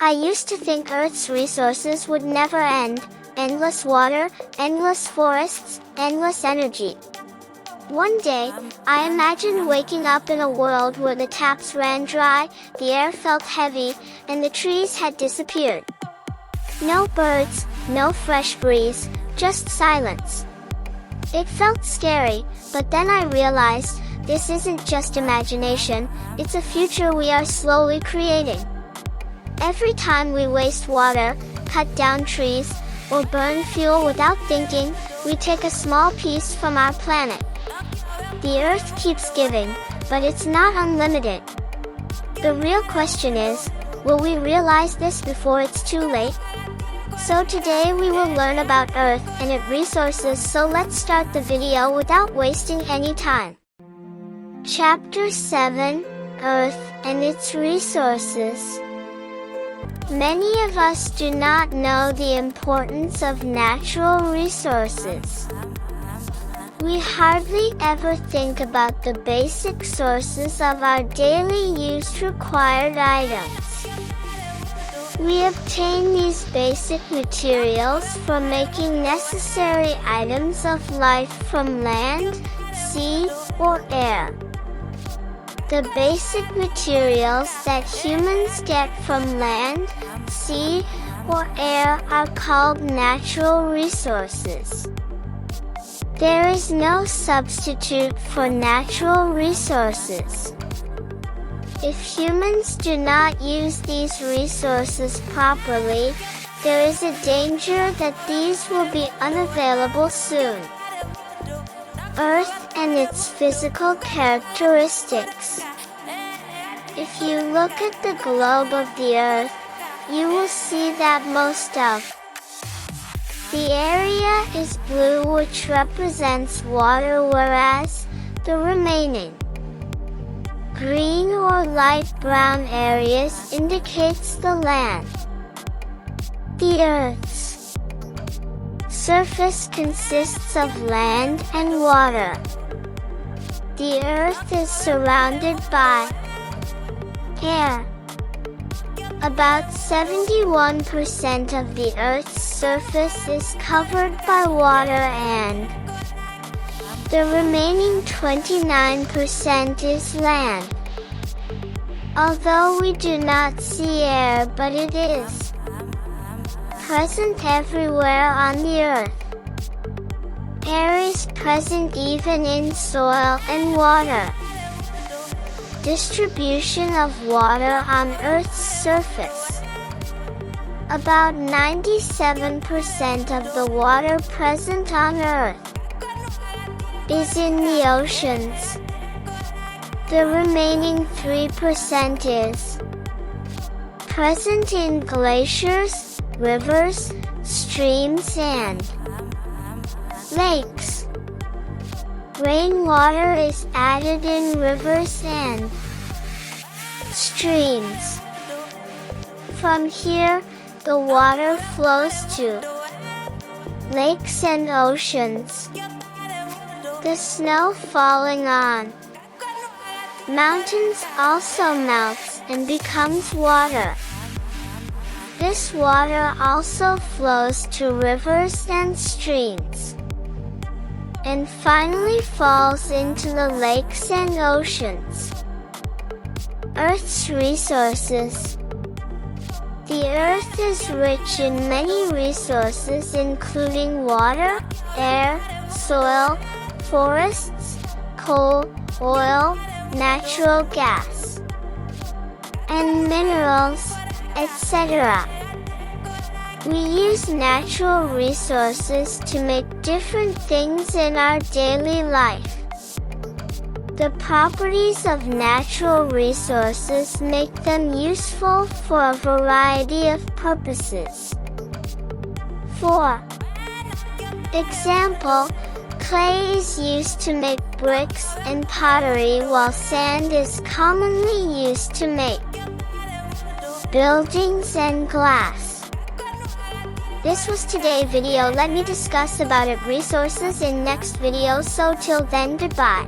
I used to think Earth's resources would never end. Endless water, endless forests, endless energy. One day, I imagined waking up in a world where the taps ran dry, the air felt heavy, and the trees had disappeared. No birds, no fresh breeze, just silence. It felt scary, but then I realized, this isn't just imagination, it's a future we are slowly creating. Every time we waste water, cut down trees, or burn fuel without thinking, we take a small piece from our planet. The Earth keeps giving, but it's not unlimited. The real question is, will we realize this before it's too late? So today we will learn about Earth and its resources, so let's start the video without wasting any time. Chapter 7, Earth and its resources. Many of us do not know the importance of natural resources. We hardly ever think about the basic sources of our daily use required items. We obtain these basic materials for making necessary items of life from land, sea, or air. The basic materials that humans get from land, sea, or air are called natural resources. There is no substitute for natural resources. If humans do not use these resources properly, there is a danger that these will be unavailable soon. Earth and its physical characteristics. If you look at the globe of the Earth, you will see that most of the area is blue, which represents water, whereas the remaining green or light brown areas indicates the land. The Earth's surface consists of land and water. The Earth is surrounded by air. About 71% of the Earth's surface is covered by water and the remaining 29% is land. Although we do not see air, but it is present everywhere on the Earth. Air is present even in soil and water. Distribution of water on Earth's surface. About 97% of the water present on Earth is in the oceans. The remaining 3% is present in glaciers, rivers, streams, and lakes. Rainwater is added in rivers and streams. From here, the water flows to lakes and oceans. The snow falling on mountains also melts and becomes water. This water also flows to rivers and streams, and finally falls into the lakes and oceans. Earth's resources. The Earth is rich in many resources, including water, air, soil, forests, coal, oil, natural gas, and minerals, etc. We use natural resources to make different things in our daily life. The properties of natural resources make them useful for a variety of purposes. For example, clay is used to make bricks and pottery, while sand is commonly used to make buildings and glass. This was today's video. Let me discuss about it resources in next video. So till then, goodbye.